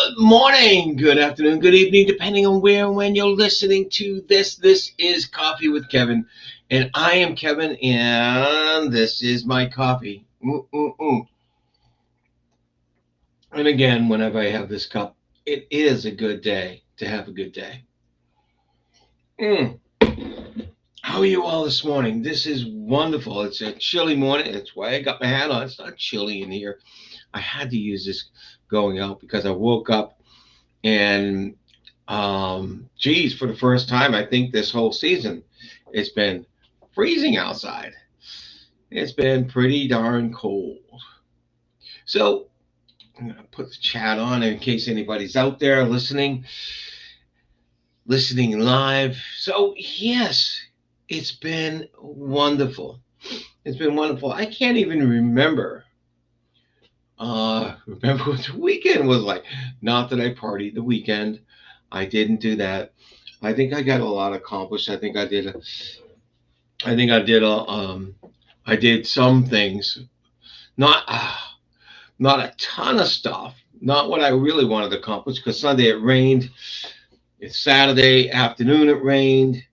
Good morning, good afternoon, good evening, depending on where and when you're listening to this. This is Coffee with Kevin, and I am Kevin, and this is my coffee. And again, whenever I have this cup, it is a good day to have a good day. Mm. How are you all this morning? This is wonderful. It's a chilly morning. That's why I got my hat on. It's not chilly in here. I had to use this going out because I woke up and geez, for the first time, I think this whole season, it's been freezing outside. It's been pretty darn cold. So I'm gonna put the chat on in case anybody's out there listening live. So yes, it's been wonderful. It's been wonderful. I can't even remember what the weekend was like. Not that I partied the weekend. I didn't do that. I think I got a lot accomplished. I think I did some things, not not a ton of stuff, not what I really wanted to accomplish. Because Sunday it rained, it's Saturday afternoon it rained,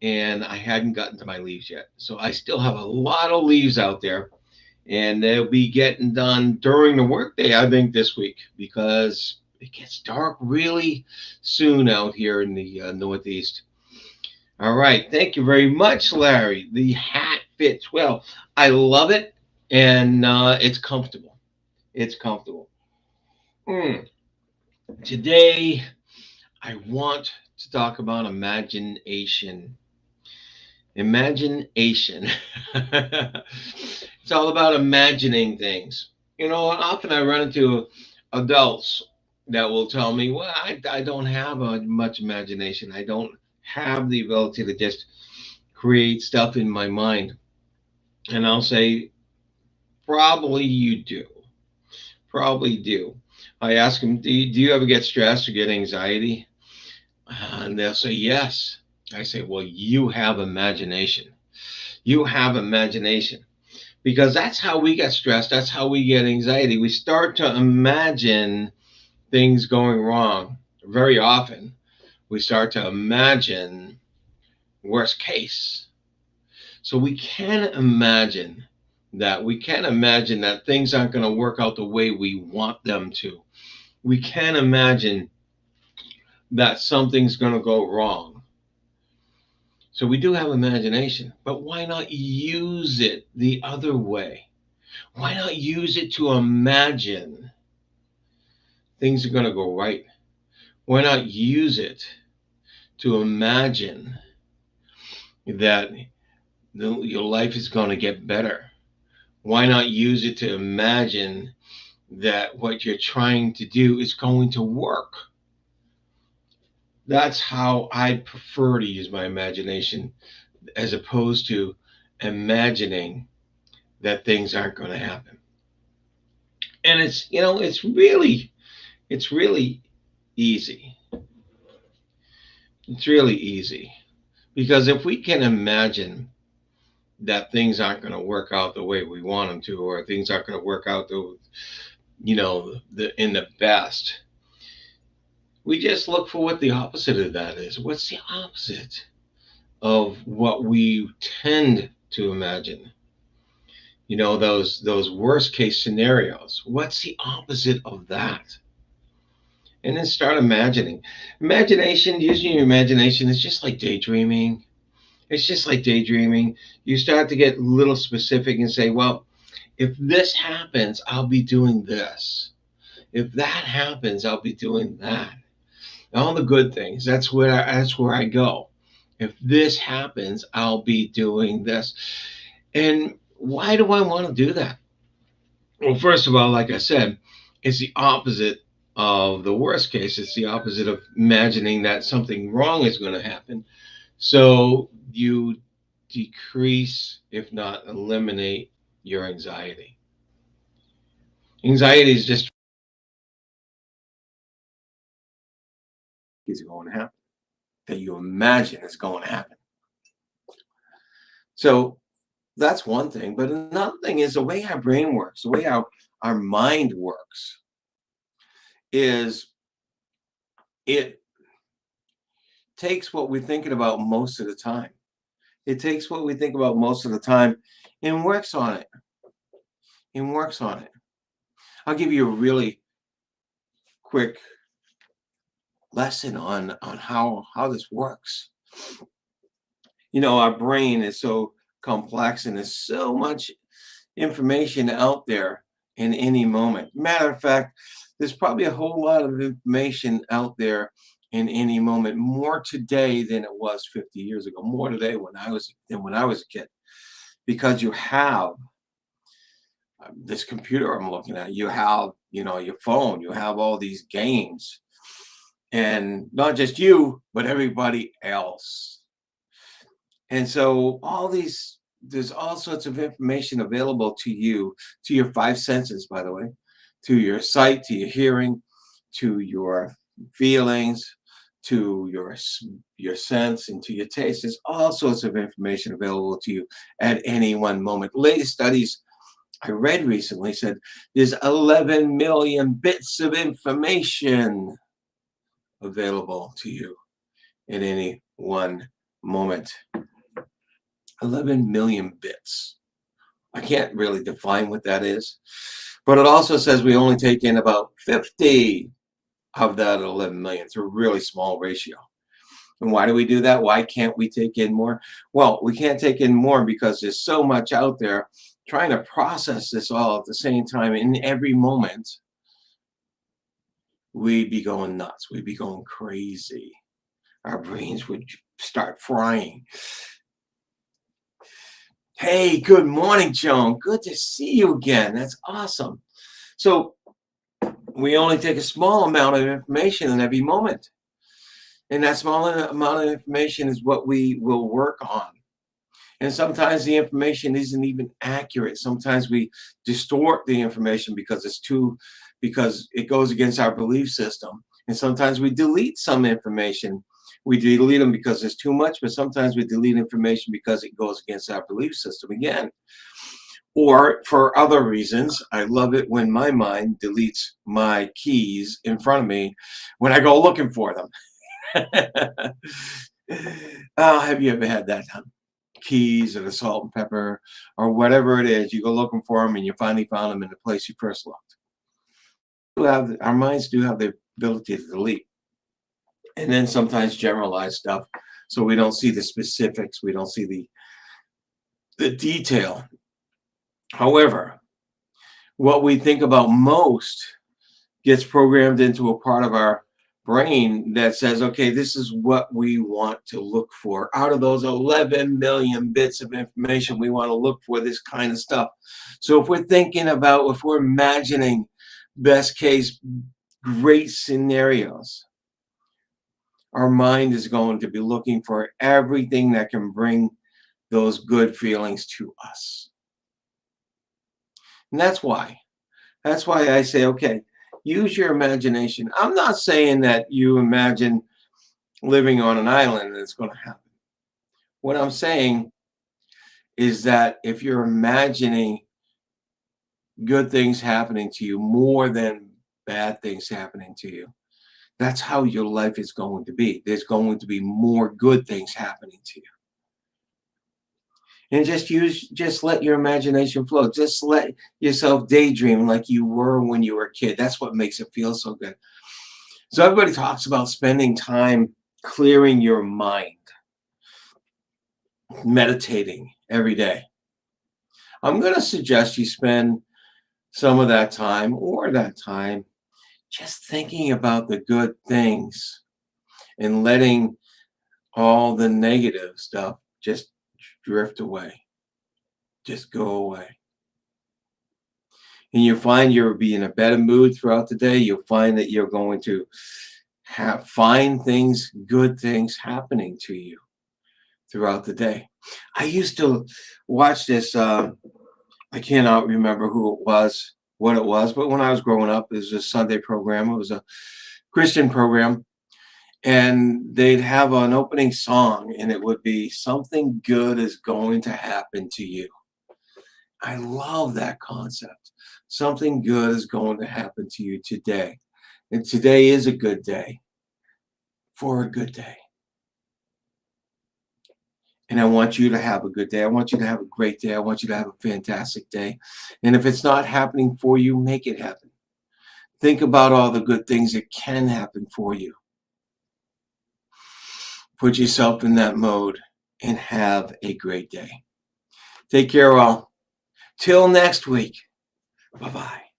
and I hadn't gotten to my leaves yet. So I still have a lot of leaves out there, and they'll be getting done during the workday, I think, this week because it gets dark really soon out here in the Northeast. All right. Thank you very much, Larry. The hat fits well. I love it, and it's comfortable. It's comfortable. Mm. Today, I want to talk about imagination. Imagination. It's all about imagining things. Often I run into adults that will tell me, well, I don't have much imagination. I don't have the ability to just create stuff in my mind. And I'll say, probably you do. Probably do. I ask them, do you ever get stressed or get anxiety? And they'll say, yes. I say, well, you have imagination. You have imagination. Because that's how we get stressed. That's how we get anxiety. We start to imagine things going wrong. Very often, we start to imagine worst case. So we can imagine that. We can imagine that things aren't going to work out the way we want them to. We can imagine that something's going to go wrong. So we do have imagination, but why not use it the other way? Why not use it to imagine things are going to go right? Why not use it to imagine that your life is going to get better? Why not use it to imagine that what you're trying to do is going to work? That's how I prefer to use my imagination as opposed to imagining that things aren't going to happen. And it's really easy. It's really easy because if we can imagine that things aren't going to work out the way we want them to, or things aren't going to work out in the best, we just look for what the opposite of that is. What's the opposite of what we tend to imagine? Those worst case scenarios. What's the opposite of that? And then start imagining. Using your imagination is just like daydreaming. It's just like daydreaming. You start to get a little specific and say, well, if this happens, I'll be doing this. If that happens, I'll be doing that. All the good things. That's where I go. If this happens, I'll be doing this. And why do I want to do that? Well, first of all, like I said, it's the opposite of the worst case. It's the opposite of imagining that something wrong is going to happen. So you decrease, if not eliminate, your anxiety. Anxiety is just is going to happen that you imagine is going to happen. So that's one thing. But another thing is the way our brain works, the way our mind works is it takes what we're thinking about most of the time. It takes what we think about most of the time and works on it. And works on it. I'll give you a really quick lesson on how this works. Our brain is so complex and there's so much information out there in any moment. Matter of fact, there's probably a whole lot of information out there in any moment, more today than it was 50 years ago, more today when I was a kid, because you have this computer I'm looking at, you have, your phone, you have all these games, and not just you, but everybody else. And so there's all sorts of information available to you, to your five senses, by the way, to your sight, to your hearing, to your feelings, to your sense, and to your taste. There's all sorts of information available to you at any one moment. Latest studies I read recently said there's 11 million bits of information available to you at any one moment. 11 million bits. I can't really define what that is, but it also says we only take in about 50 of that 11 million. It's a really small ratio. And why do we do that? Why can't we take in more? Well, we can't take in more because there's so much out there trying to process this all at the same time. In every moment, we'd be going nuts. We'd be going crazy. Our brains would start frying. Hey, good morning, Joan. Good to see you again. That's awesome. So we only take a small amount of information in every moment. And that small amount of information is what we will work on. And sometimes the information isn't even accurate. Sometimes we distort the information because it goes against our belief system. And sometimes we delete some information. We delete them because there's too much, but sometimes we delete information because it goes against our belief system again. Or for other reasons. I love it when my mind deletes my keys in front of me when I go looking for them. Have you ever had that done? Keys or the salt and pepper or whatever it is, you go looking for them and you finally found them in the place you first looked. Our minds do have the ability to delete and then sometimes generalize stuff, so we don't see the specifics, we don't see the detail. However, what we think about most gets programmed into a part of our brain that says, okay, this is what we want to look for. Out of those 11 million bits of information, we want to look for this kind of stuff. So if we're imagining best case, great scenarios, our mind is going to be looking for everything that can bring those good feelings to us. And that's why I say, okay, use your imagination. I'm not saying that you imagine living on an island and it's going to happen. What I'm saying is that if you're imagining good things happening to you more than bad things happening to you, that's how your life is going to be. There's going to be more good things happening to you. And just let your imagination flow. Just let yourself daydream like you were when you were a kid. That's what makes it feel so good. So everybody talks about spending time clearing your mind, meditating every day. I'm going to suggest you spend some of that time just thinking about the good things and letting all the negative stuff just drift away, just go away. And you'll find you'll be in a better mood throughout the day. You'll find that you're going to find good things happening to you throughout the day. I used to watch this, I cannot remember what it was, but when I was growing up, it was a Sunday program. It was a Christian program. And they'd have an opening song, and it would be "Something Good Is Going to Happen to You." I love that concept. Something good is going to happen to you today. And today is a good day. for a good day. And I want you to have a good day. I want you to have a great day. I want you to have a fantastic day. And if it's not happening for you, make it happen. Think about all the good things that can happen for you. Put yourself in that mode and have a great day. Take care, all. Till next week. Bye-bye.